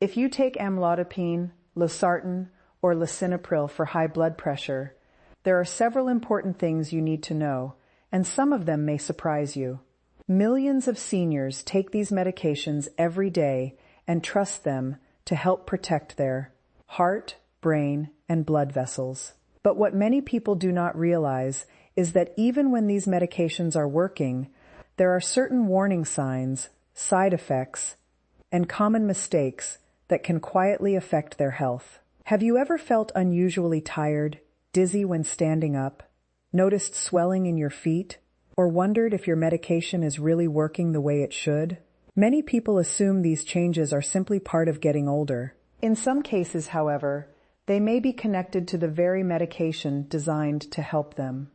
If you take amlodipine, Losartan, or Lisinopril for high blood pressure, there are several important things you need to know, and some of them may surprise you. Millions of seniors take these medications every day and trust them to help protect their heart, brain, and blood vessels. But what many people do not realize is that even when these medications are working, there are certain warning signs, side effects, and common mistakes that can quietly affect their health. Have you ever felt unusually tired, dizzy when standing up, noticed swelling in your feet, or wondered if your medication is really working the way it should? Many people assume these changes are simply part of getting older. In some cases, however, they may be connected to the very medication designed to help them.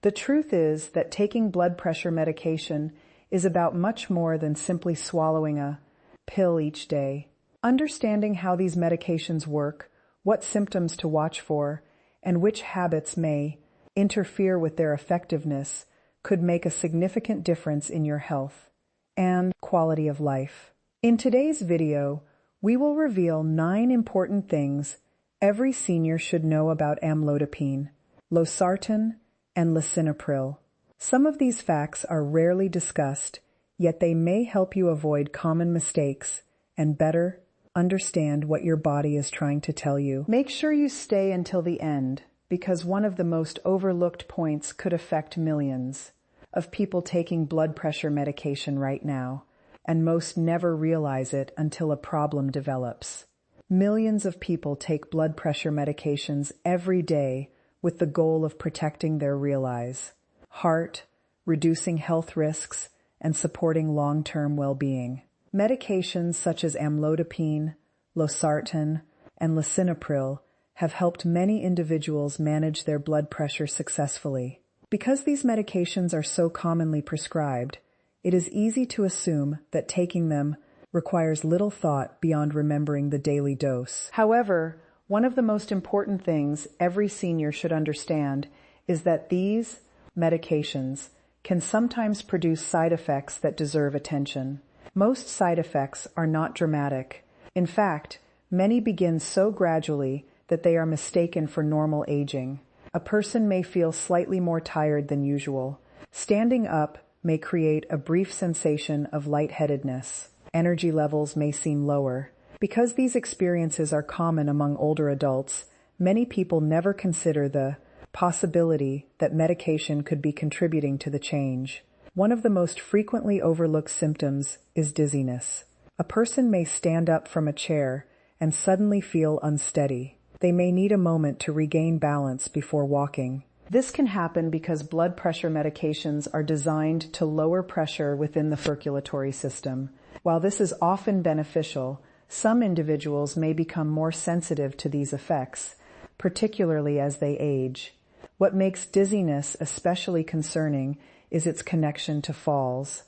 The truth is that taking blood pressure medication is about much more than simply swallowing a pill each day. Understanding how these medications work, what symptoms to watch for, and which habits may interfere with their effectiveness could make a significant difference in your health and quality of life. In today's video, we will reveal 9 important things every senior should know about amlodipine, Losartan, and Lisinopril. Some of these facts are rarely discussed, yet they may help you avoid common mistakes and better understand what your body is trying to tell you. Make sure you stay until the end, because one of the most overlooked points could affect millions of people taking blood pressure medication right now, and most never realize it until a problem develops. Millions of people take blood pressure medications every day with the goal of protecting their realize, heart, reducing health risks, and supporting long-term well-being. Medications such as amlodipine, Losartan, and Lisinopril have helped many individuals manage their blood pressure successfully. Because these medications are so commonly prescribed, it is easy to assume that taking them requires little thought beyond remembering the daily dose. However, one of the most important things every senior should understand is that these medications can sometimes produce side effects that deserve attention. Most side effects are not dramatic. In fact, many begin so gradually that they are mistaken for normal aging. A person may feel slightly more tired than usual. Standing up may create a brief sensation of lightheadedness. Energy levels may seem lower. Because these experiences are common among older adults, many people never consider the possibility that medication could be contributing to the change. One of the most frequently overlooked symptoms is dizziness. A person may stand up from a chair and suddenly feel unsteady. They may need a moment to regain balance before walking. This can happen because blood pressure medications are designed to lower pressure within the circulatory system. While this is often beneficial, some individuals may become more sensitive to these effects, particularly as they age. What makes dizziness especially concerning is its connection to falls.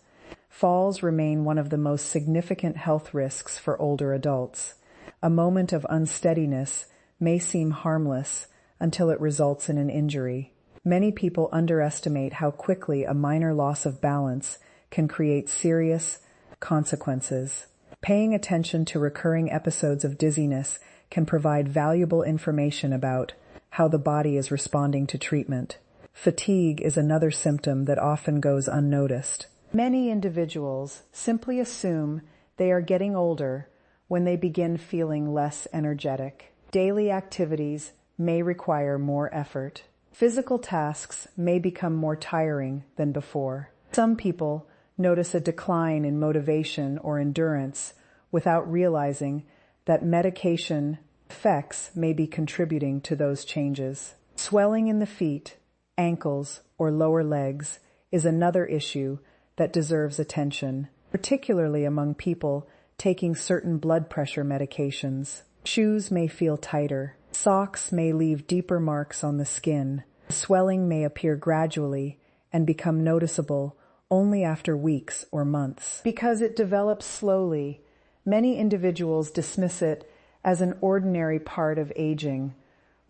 Falls remain one of the most significant health risks for older adults. A moment of unsteadiness may seem harmless until it results in an injury. Many people underestimate how quickly a minor loss of balance can create serious consequences. Paying attention to recurring episodes of dizziness can provide valuable information about how the body is responding to treatment. Fatigue is another symptom that often goes unnoticed. Many individuals simply assume they are getting older when they begin feeling less energetic. Daily activities may require more effort. Physical tasks may become more tiring than before. Some people notice a decline in motivation or endurance without realizing that medication effects may be contributing to those changes. Swelling in the feet, ankles, or lower legs is another issue that deserves attention, particularly among people taking certain blood pressure medications. Shoes may feel tighter. Socks may leave deeper marks on the skin. Swelling may appear gradually and become noticeable only after weeks or months. Because it develops slowly, many individuals dismiss it as an ordinary part of aging,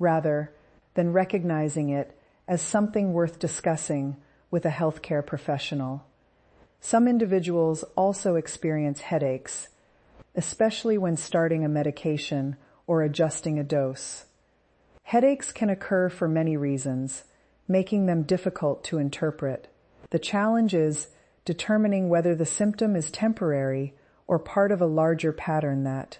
rather than recognizing it as something worth discussing with a healthcare professional. Some individuals also experience headaches, especially when starting a medication or adjusting a dose. Headaches can occur for many reasons, making them difficult to interpret. The challenge is determining whether the symptom is temporary or part of a larger pattern that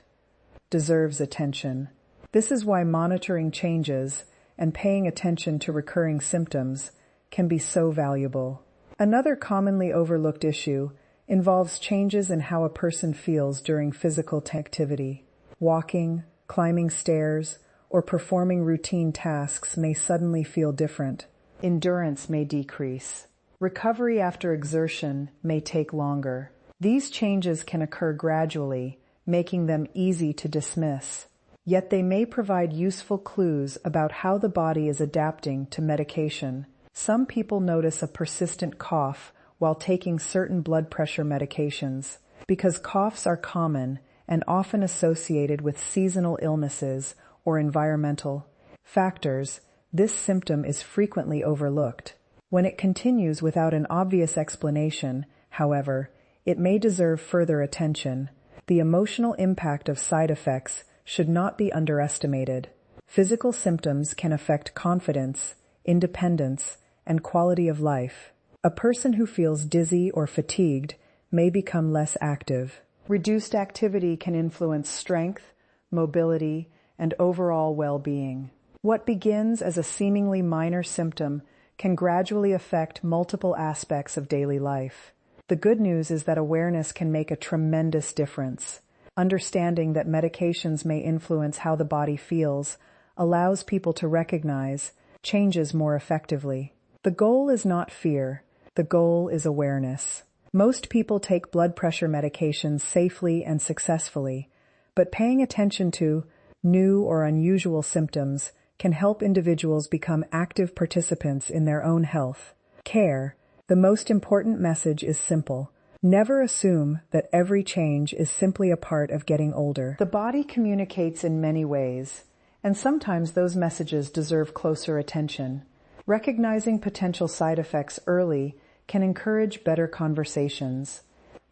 deserves attention. This is why monitoring changes and paying attention to recurring symptoms can be so valuable. Another commonly overlooked issue involves changes in how a person feels during physical activity. Walking, climbing stairs, or performing routine tasks may suddenly feel different. Endurance may decrease. Recovery after exertion may take longer. These changes can occur gradually, making them easy to dismiss. Yet they may provide useful clues about how the body is adapting to medication. Some people notice a persistent cough while taking certain blood pressure medications. Because coughs are common and often associated with seasonal illnesses or environmental factors, this symptom is frequently overlooked. When it continues without an obvious explanation, however, it may deserve further attention. The emotional impact of side effects should not be underestimated. Physical symptoms can affect confidence, independence, and quality of life. A person who feels dizzy or fatigued may become less active. Reduced activity can influence strength, mobility, and overall well-being. What begins as a seemingly minor symptom can gradually affect multiple aspects of daily life. The good news is that awareness can make a tremendous difference. Understanding that medications may influence how the body feels allows people to recognize changes more effectively. The goal is not fear. The goal is awareness. Most people take blood pressure medications safely and successfully, but paying attention to new or unusual symptoms can help individuals become active participants in their own health care. The most important message is simple. Never assume that every change is simply a part of getting older. The body communicates in many ways, and sometimes those messages deserve closer attention. Recognizing potential side effects early can encourage better conversations,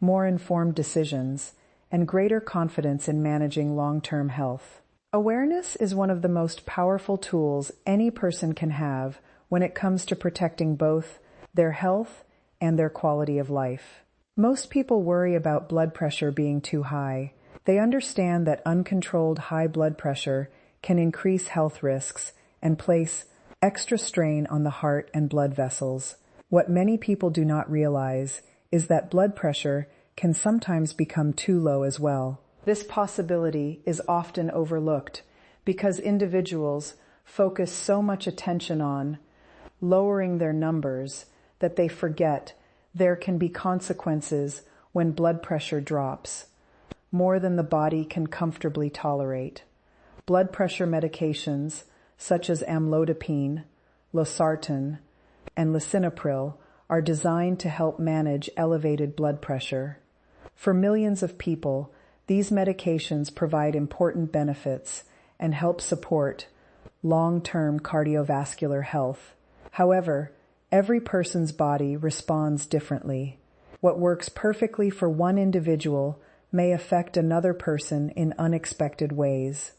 more informed decisions, and greater confidence in managing long-term health. Awareness is one of the most powerful tools any person can have when it comes to protecting both their health and their quality of life. Most people worry about blood pressure being too high. They understand that uncontrolled high blood pressure can increase health risks and place extra strain on the heart and blood vessels. What many people do not realize is that blood pressure can sometimes become too low as well. This possibility is often overlooked because individuals focus so much attention on lowering their numbers that they forget there can be consequences when blood pressure drops, more than the body can comfortably tolerate. Blood pressure medications such as Amlodipine, Losartan, and Lisinopril are designed to help manage elevated blood pressure. For millions of people, these medications provide important benefits and help support long-term cardiovascular health. However, every person's body responds differently. What works perfectly for one individual may affect another person in unexpected ways.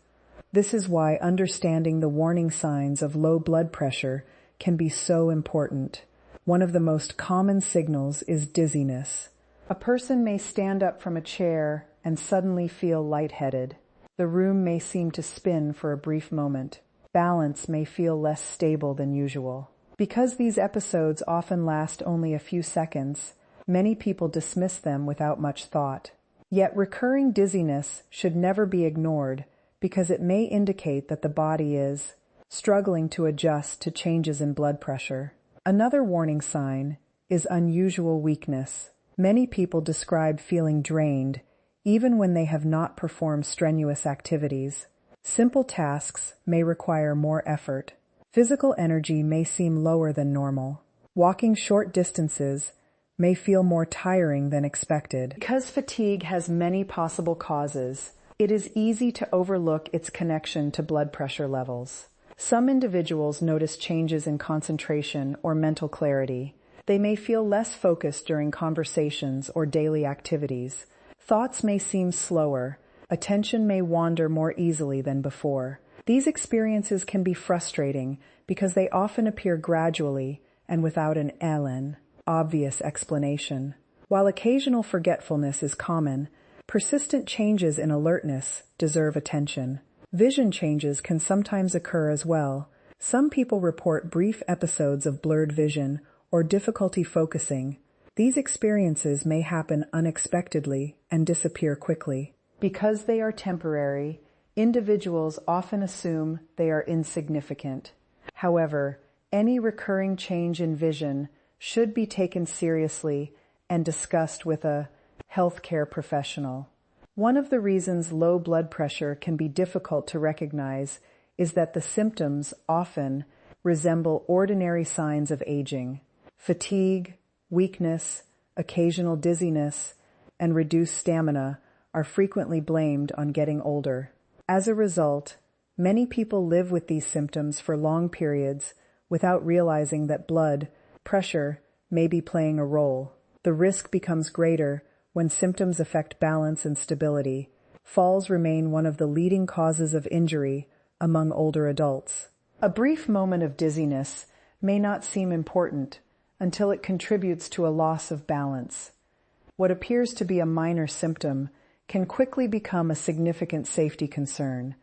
This is why understanding the warning signs of low blood pressure can be so important. One of the most common signals is dizziness. A person may stand up from a chair and suddenly feel lightheaded. The room may seem to spin for a brief moment. Balance may feel less stable than usual. Because these episodes often last only a few seconds, many people dismiss them without much thought. Yet recurring dizziness should never be ignored because it may indicate that the body is struggling to adjust to changes in blood pressure. Another warning sign is unusual weakness. Many people describe feeling drained even when they have not performed strenuous activities. Simple tasks may require more effort. Physical energy may seem lower than normal. Walking short distances may feel more tiring than expected. Because fatigue has many possible causes, it is easy to overlook its connection to blood pressure levels. Some individuals notice changes in concentration or mental clarity. They may feel less focused during conversations or daily activities. Thoughts may seem slower, attention may wander more easily than before. These experiences can be frustrating because they often appear gradually and without an obvious explanation. While occasional forgetfulness is common, persistent changes in alertness deserve attention. Vision changes can sometimes occur as well. Some people report brief episodes of blurred vision or difficulty focusing. These experiences may happen unexpectedly and disappear quickly. Because they are temporary, individuals often assume they are insignificant. However, any recurring change in vision should be taken seriously and discussed with a healthcare professional. One of the reasons low blood pressure can be difficult to recognize is that the symptoms often resemble ordinary signs of aging. Fatigue, weakness, occasional dizziness, and reduced stamina are frequently blamed on getting older. As a result, many people live with these symptoms for long periods without realizing that blood pressure may be playing a role. The risk becomes greater when symptoms affect balance and stability. Falls remain one of the leading causes of injury among older adults. A brief moment of dizziness may not seem important until it contributes to a loss of balance. What appears to be a minor symptom can quickly become a significant safety concern.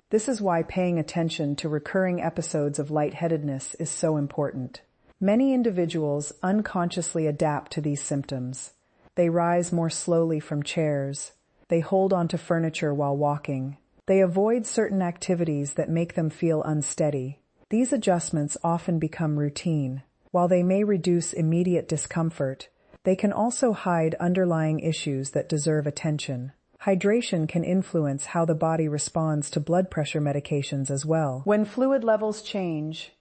This is why paying attention to recurring episodes of lightheadedness is so important. Many individuals unconsciously adapt to these symptoms. They rise more slowly from chairs. They hold onto furniture while walking. They avoid certain activities that make them feel unsteady. These adjustments often become routine. While they may reduce immediate discomfort, they can also hide underlying issues that deserve attention. Hydration can influence how the body responds to blood pressure medications as well. When fluid levels change,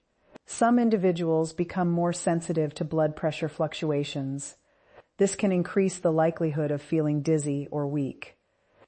some individuals become more sensitive to blood pressure fluctuations. This can increase the likelihood of feeling dizzy or weak.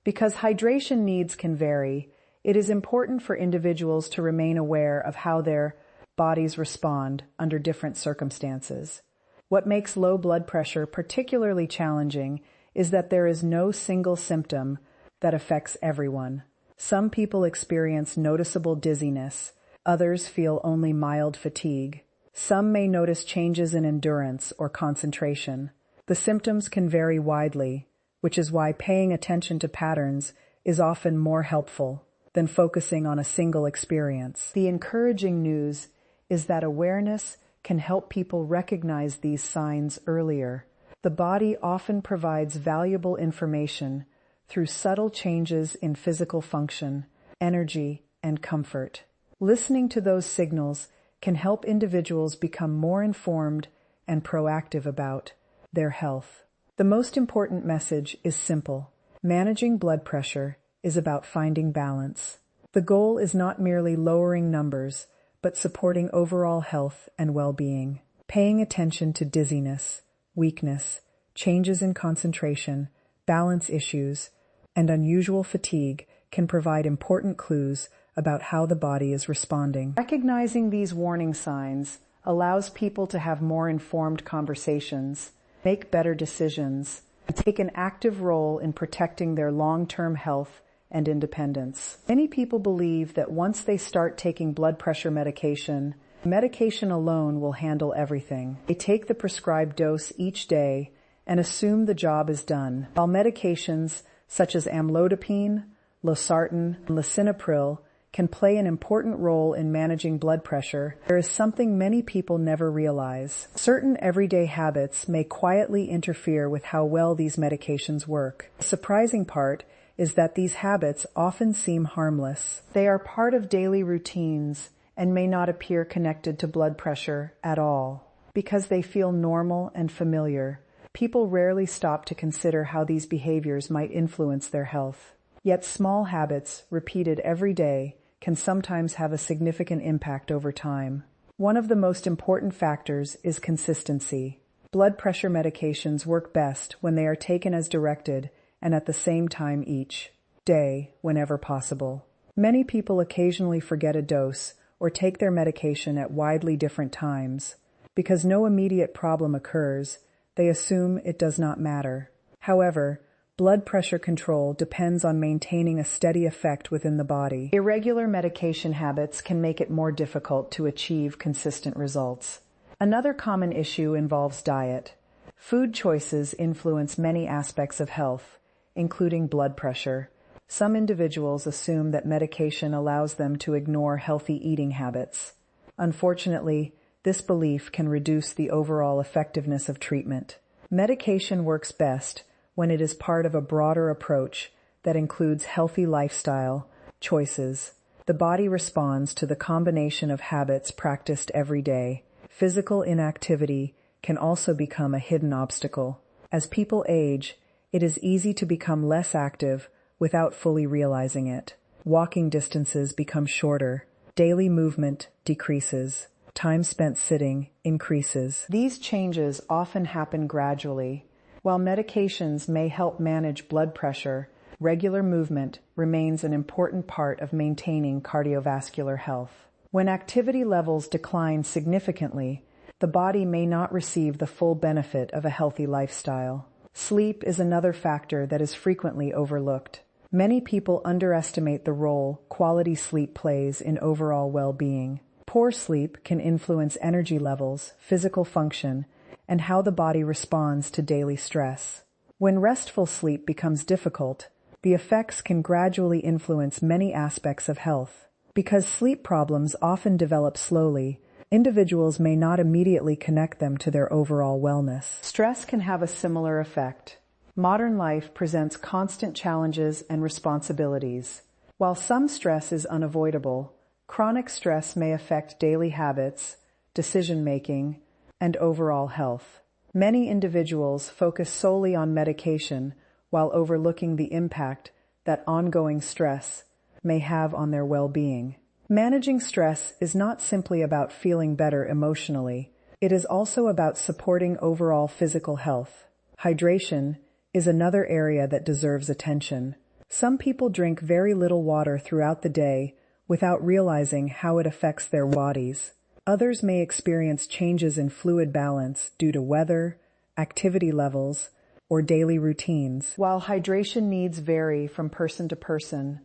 Because hydration needs can vary, it is important for individuals to remain aware of how their bodies respond under different circumstances. What makes low blood pressure particularly challenging is that there is no single symptom that affects everyone. Some people experience noticeable dizziness, others feel only mild fatigue. Some may notice changes in endurance or concentration. The symptoms can vary widely, which is why paying attention to patterns is often more helpful than focusing on a single experience. The encouraging news is that awareness can help people recognize these signs earlier. The body often provides valuable information through subtle changes in physical function, energy, and comfort. Listening to those signals can help individuals become more informed and proactive about their health. The most important message is simple. Managing blood pressure is about finding balance. The goal is not merely lowering numbers, but supporting overall health and well-being. Paying attention to dizziness, weakness, changes in concentration, balance issues, and unusual fatigue can provide important clues about how the body is responding. Recognizing these warning signs allows people to have more informed conversations, make better decisions, and take an active role in protecting their long-term health and independence. Many people believe that once they start taking blood pressure medication alone will handle everything. They take the prescribed dose each day and assume the job is done. While medications such as Amlodipine, Losartan, and Lisinopril can play an important role in managing blood pressure, there is something many people never realize. Certain everyday habits may quietly interfere with how well these medications work. The surprising part is that these habits often seem harmless. They are part of daily routines and may not appear connected to blood pressure at all. Because they feel normal and familiar, people rarely stop to consider how these behaviors might influence their health. Yet small habits, repeated every day, can sometimes have a significant impact over time. One of the most important factors is consistency. Blood pressure medications work best when they are taken as directed and at the same time each day, whenever possible. Many people occasionally forget a dose or take their medication at widely different times. Because no immediate problem occurs, they assume it does not matter. However, Blood pressure control depends on maintaining a steady effect within the body. Irregular medication habits can make it more difficult to achieve consistent results. Another common issue involves diet. Food choices influence many aspects of health, including blood pressure. Some individuals assume that medication allows them to ignore healthy eating habits. Unfortunately, this belief can reduce the overall effectiveness of treatment. Medication works best when it is part of a broader approach that includes healthy lifestyle choices. The body responds to the combination of habits practiced every day. Physical inactivity can also become a hidden obstacle. As people age, it is easy to become less active without fully realizing it. Walking distances become shorter. Daily movement decreases. Time spent sitting increases. These changes often happen gradually. While medications may help manage blood pressure, regular movement remains an important part of maintaining cardiovascular health. When activity levels decline significantly, the body may not receive the full benefit of a healthy lifestyle. Sleep is another factor that is frequently overlooked. Many people underestimate the role quality sleep plays in overall well-being. Poor sleep can influence energy levels, physical function, and how the body responds to daily stress. When restful sleep becomes difficult, the effects can gradually influence many aspects of health. Because sleep problems often develop slowly, individuals may not immediately connect them to their overall wellness. Stress can have a similar effect. Modern life presents constant challenges and responsibilities. While some stress is unavoidable, chronic stress may affect daily habits, decision-making, and overall health. Many individuals focus solely on medication while overlooking the impact that ongoing stress may have on their well-being. Managing stress is not simply about feeling better emotionally. It is also about supporting overall physical health. Hydration is another area that deserves attention. Some people drink very little water throughout the day without realizing how it affects their bodies. Others may experience changes in fluid balance due to weather, activity levels, or daily routines. While hydration needs vary from person to person,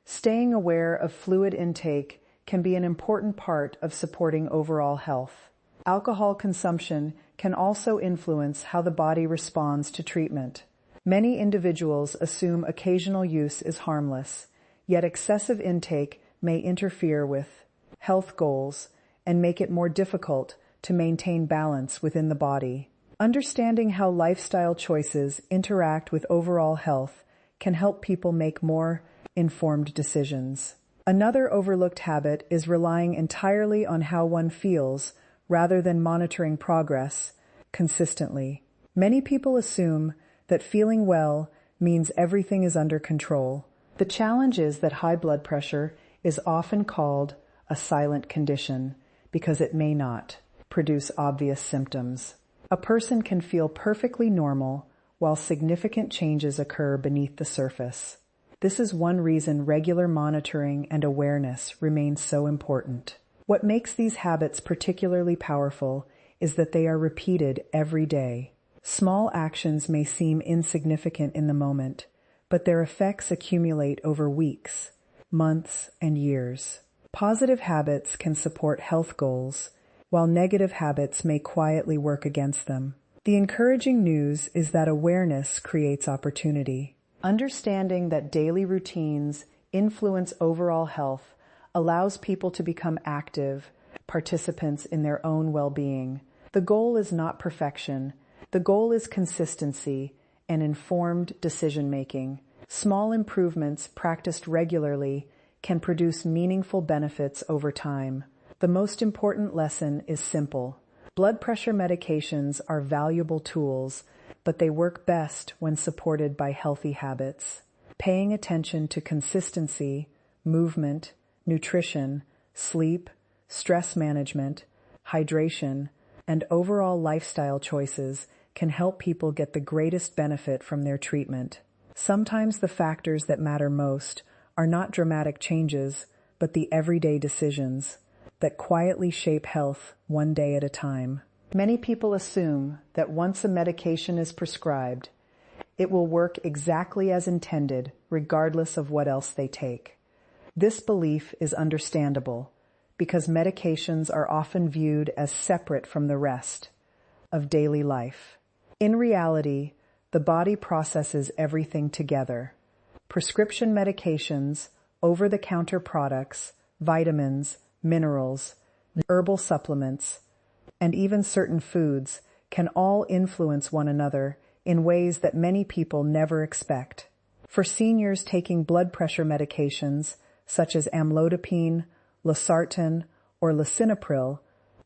staying aware of fluid intake can be an important part of supporting overall health. Alcohol consumption can also influence how the body responds to treatment. Many individuals assume occasional use is harmless, yet excessive intake may interfere with health goals and make it more difficult to maintain balance within the body. Understanding how lifestyle choices interact with overall health can help people make more informed decisions. Another overlooked habit is relying entirely on how one feels rather than monitoring progress consistently. Many people assume that feeling well means everything is under control. The challenge is that high blood pressure is often called a silent condition because it may not produce obvious symptoms. A person can feel perfectly normal while significant changes occur beneath the surface. This is one reason regular monitoring and awareness remain so important. What makes these habits particularly powerful is that they are repeated every day. Small actions may seem insignificant in the moment, but their effects accumulate over weeks, months, and years. Positive habits can support health goals, while negative habits may quietly work against them. The encouraging news is that awareness creates opportunity. Understanding that daily routines influence overall health allows people to become active participants in their own well-being. The goal is not perfection. The goal is consistency and informed decision-making. Small improvements practiced regularly can produce meaningful benefits over time. The most important lesson is simple. Blood pressure medications are valuable tools, but they work best when supported by healthy habits. Paying attention to consistency, movement, nutrition, sleep, stress management, hydration, and overall lifestyle choices can help people get the greatest benefit from their treatment. Sometimes the factors that matter most are not dramatic changes, but the everyday decisions that quietly shape health one day at a time. Many people assume that once a medication is prescribed, It will work exactly as intended, regardless of what else they take. This belief is understandable because medications are often viewed as separate from the rest of daily life. In reality, the body processes everything together. Prescription medications, over-the-counter products, vitamins, minerals, herbal supplements, and even certain foods can all influence one another in ways that many people never expect. For seniors taking blood pressure medications such as Amlodipine, Losartan, or Lisinopril,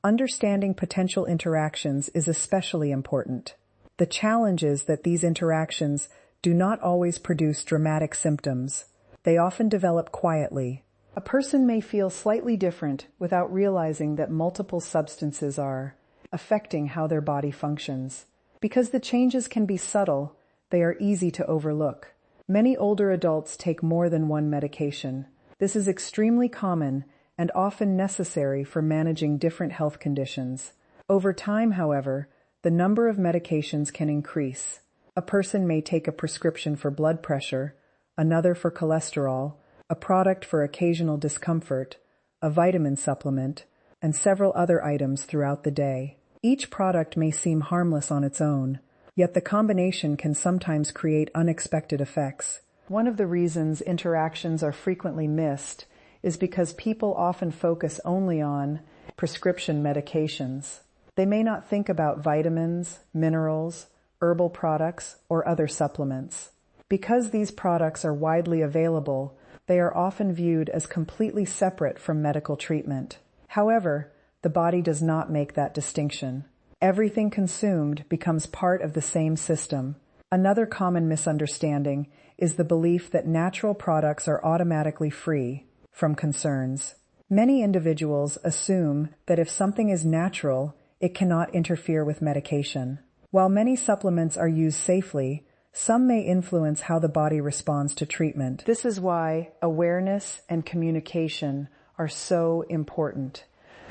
understanding potential interactions is especially important. The challenge is that these interactions do not always produce dramatic symptoms. They often develop quietly. A person may feel slightly different without realizing that multiple substances are affecting how their body functions. Because the changes can be subtle, they are easy to overlook. Many older adults take more than one medication. This is extremely common and often necessary for managing different health conditions. Over time, however, the number of medications can increase. A person may take a prescription for blood pressure, another for cholesterol, a product for occasional discomfort, a vitamin supplement, and several other items throughout the day. Each product may seem harmless on its own, yet the combination can sometimes create unexpected effects. One of the reasons interactions are frequently missed is because people often focus only on prescription medications. They may not think about vitamins, minerals, herbal products, or other supplements. Because these products are widely available, they are often viewed as completely separate from medical treatment. However, the body does not make that distinction. Everything consumed becomes part of the same system. Another common misunderstanding is the belief that natural products are automatically free from concerns. Many individuals assume that if something is natural, it cannot interfere with medication. While many supplements are used safely, some may influence how the body responds to treatment. This is why awareness and communication are so important.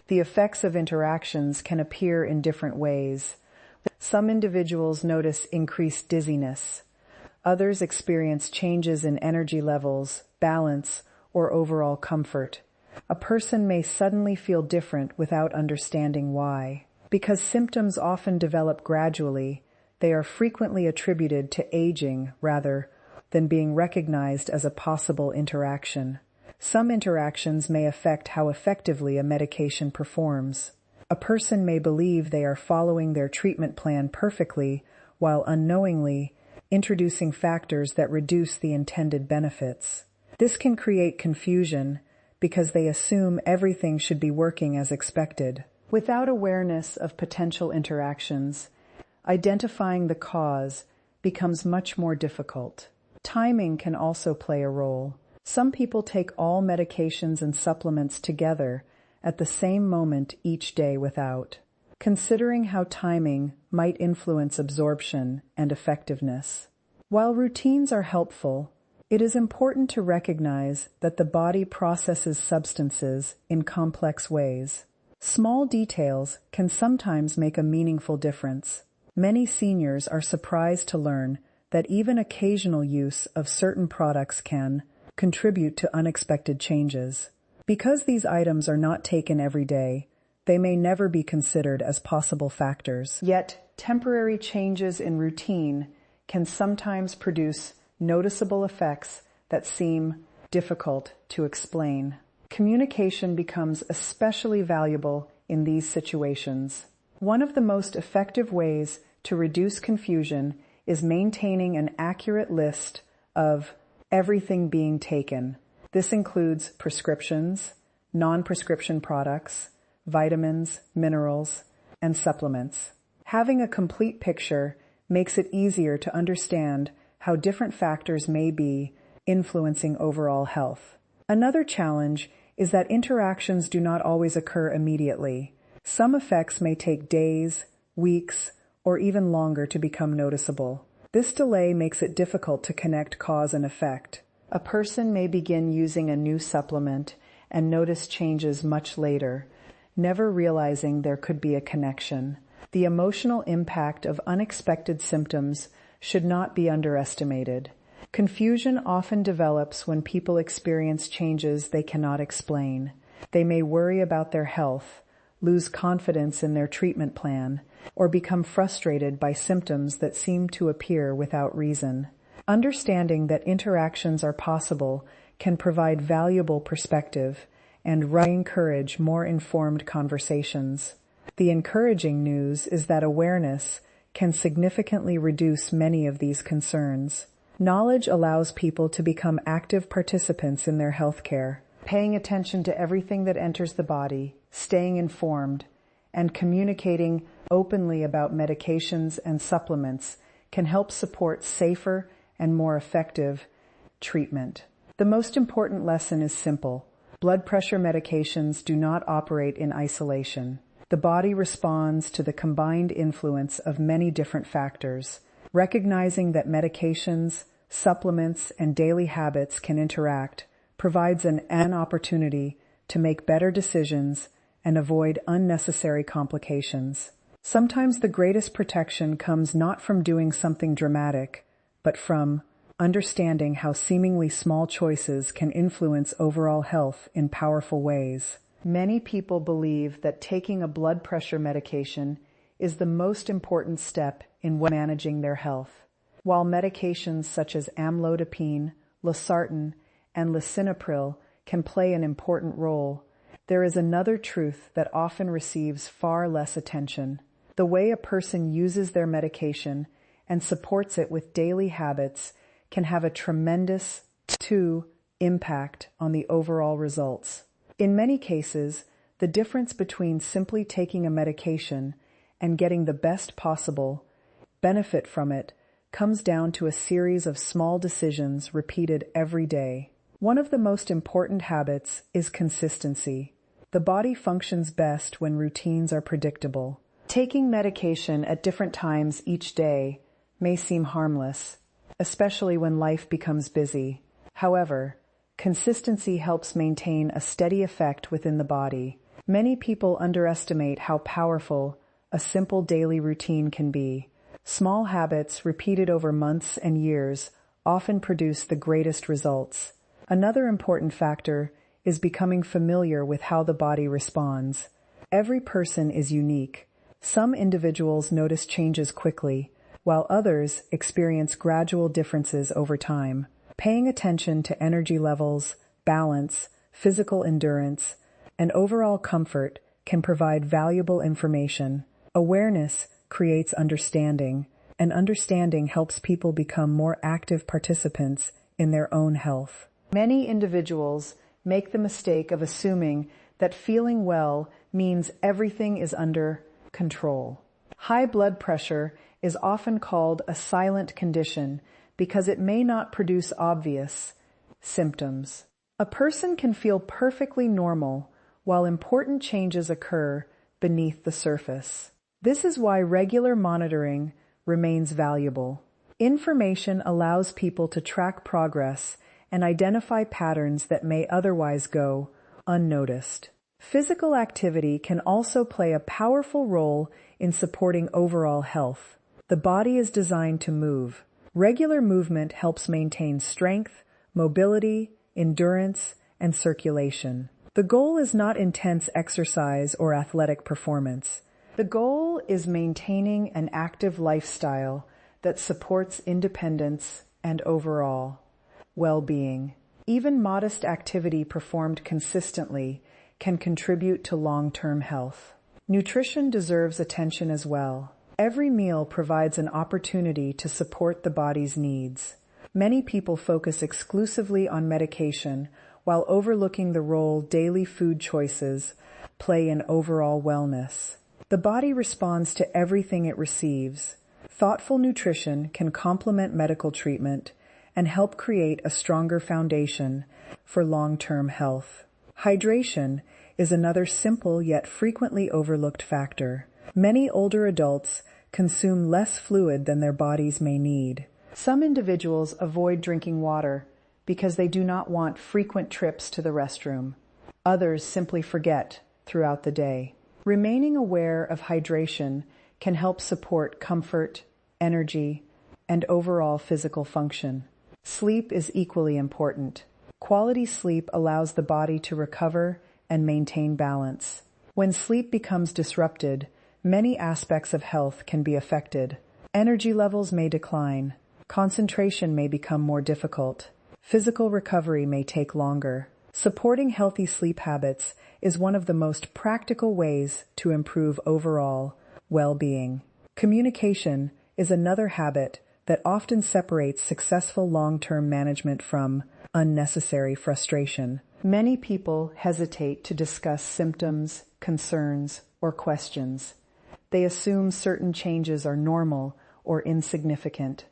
The effects of interactions can appear in different ways. Some individuals notice increased dizziness. Others experience changes in energy levels, balance, or overall comfort. A person may suddenly feel different without understanding why. Because symptoms often develop gradually, they are frequently attributed to aging rather than being recognized as a possible interaction. Some interactions may affect how effectively a medication performs. A person may believe they are following their treatment plan perfectly while unknowingly introducing factors that reduce the intended benefits. This can create confusion because they assume everything should be working as expected. Without awareness of potential interactions, identifying the cause becomes much more difficult. Timing can also play a role. Some people take all medications and supplements together at the same moment each day without considering how timing might influence absorption and effectiveness. While routines are helpful, it is important to recognize that the body processes substances in complex ways. Small details can sometimes make a meaningful difference. Many seniors are surprised to learn that even occasional use of certain products can contribute to unexpected changes. Because these items are not taken every day, they may never be considered as possible factors. Yet, temporary changes in routine can sometimes produce noticeable effects that seem difficult to explain. Communication becomes especially valuable in these situations. One of the most effective ways to reduce confusion is maintaining an accurate list of everything being taken. This includes prescriptions, non-prescription products, vitamins, minerals, and supplements. Having a complete picture makes it easier to understand how different factors may be influencing overall health. Another challenge is that interactions do not always occur immediately. Some effects may take days, weeks, or even longer to become noticeable. This delay makes it difficult to connect cause and effect. A person may begin using a new supplement and notice changes much later, never realizing there could be a connection. The emotional impact of unexpected symptoms should not be underestimated. Confusion often develops when people experience changes they cannot explain. They may worry about their health, lose confidence in their treatment plan, or become frustrated by symptoms that seem to appear without reason. Understanding that interactions are possible can provide valuable perspective and encourage more informed conversations. The encouraging news is that awareness can significantly reduce many of these concerns. Knowledge allows people to become active participants in their healthcare. Paying attention to everything that enters the body, staying informed, and communicating openly about medications and supplements can help support safer and more effective treatment. The most important lesson is simple. Blood pressure medications do not operate in isolation. The body responds to the combined influence of many different factors. Recognizing that medications, supplements, and daily habits can interact provides an opportunity to make better decisions and avoid unnecessary complications. Sometimes the greatest protection comes not from doing something dramatic, but from understanding how seemingly small choices can influence overall health in powerful ways. Many people believe that taking a blood pressure medication is the most important step in managing their health. While medications such as Amlodipine, Losartan, and Lisinopril can play an important role, there is another truth that often receives far less attention. The way a person uses their medication and supports it with daily habits can have a tremendous impact on the overall results. In many cases, the difference between simply taking a medication and getting the best possible benefit from it comes down to a series of small decisions repeated every day. One of the most important habits is consistency. The body functions best when routines are predictable. Taking medication at different times each day may seem harmless, especially when life becomes busy. However, consistency helps maintain a steady effect within the body. Many people underestimate how powerful a simple daily routine can be. Small habits repeated over months and years often produce the greatest results. Another important factor is becoming familiar with how the body responds. Every person is unique. Some individuals notice changes quickly, while others experience gradual differences over time. Paying attention to energy levels, balance, physical endurance, and overall comfort can provide valuable information. Awareness creates understanding, and understanding helps people become more active participants in their own health. Many individuals make the mistake of assuming that feeling well means everything is under control. High blood pressure is often called a silent condition because it may not produce obvious symptoms. A person can feel perfectly normal while important changes occur beneath the surface. This is why regular monitoring remains valuable. Information allows people to track progress and identify patterns that may otherwise go unnoticed. Physical activity can also play a powerful role in supporting overall health. The body is designed to move. Regular movement helps maintain strength, mobility, endurance, and circulation. The goal is not intense exercise or athletic performance. The goal is maintaining an active lifestyle that supports independence and overall well-being. Even modest activity performed consistently can contribute to long-term health. Nutrition deserves attention as well. Every meal provides an opportunity to support the body's needs. Many people focus exclusively on medication while overlooking the role daily food choices play in overall wellness. The body responds to everything it receives. Thoughtful nutrition can complement medical treatment and help create a stronger foundation for long-term health. Hydration is another simple yet frequently overlooked factor. Many older adults consume less fluid than their bodies may need. Some individuals avoid drinking water because they do not want frequent trips to the restroom. Others simply forget throughout the day. Remaining aware of hydration can help support comfort, energy, and overall physical function. Sleep is equally important. Quality sleep allows the body to recover and maintain balance. When sleep becomes disrupted, many aspects of health can be affected. Energy levels may decline, concentration may become more difficult, physical recovery may take longer. Supporting healthy sleep habits is one of the most practical ways to improve overall well-being. Communication is another habit that often separates successful long-term management from unnecessary frustration. Many people hesitate to discuss symptoms, concerns, or questions. They assume certain changes are normal or insignificant.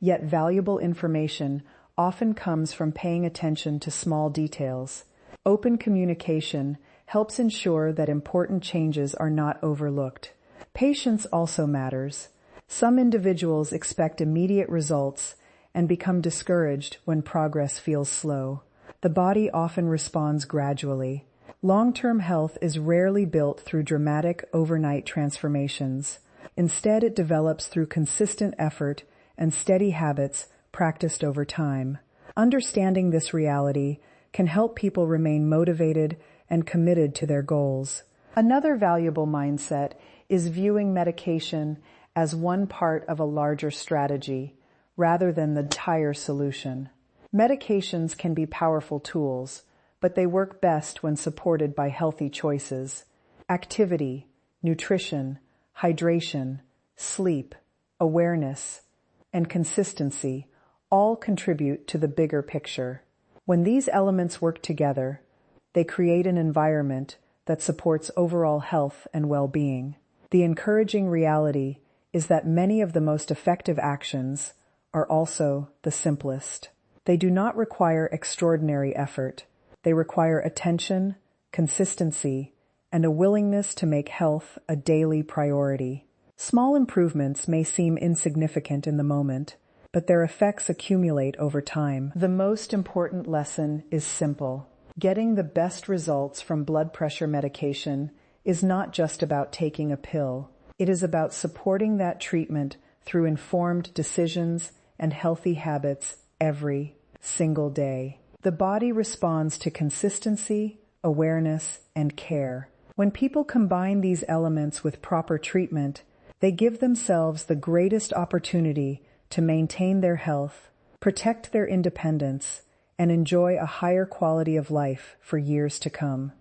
Yet valuable information often comes from paying attention to small details. Open communication helps ensure that important changes are not overlooked. Patience also matters. Some individuals expect immediate results and become discouraged when progress feels slow. The body often responds gradually. Long-term health is rarely built through dramatic overnight transformations. Instead, it develops through consistent effort and steady habits practiced over time. Understanding this reality can help people remain motivated and committed to their goals. Another valuable mindset is viewing medication as one part of a larger strategy rather than the entire solution. Medications can be powerful tools, but they work best when supported by healthy choices. Activity, nutrition, hydration, sleep, awareness, and consistency all contribute to the bigger picture. When these elements work together, they create an environment that supports overall health and well-being. The encouraging reality is that many of the most effective actions are also the simplest. They do not require extraordinary effort. They require attention, consistency, and a willingness to make health a daily priority. Small improvements may seem insignificant in the moment, but their effects accumulate over time. The most important lesson is simple. Getting the best results from blood pressure medication is not just about taking a pill. It is about supporting that treatment through informed decisions and healthy habits every single day. The body responds to consistency, awareness, and care. When people combine these elements with proper treatment, they give themselves the greatest opportunity to maintain their health, protect their independence, and enjoy a higher quality of life for years to come.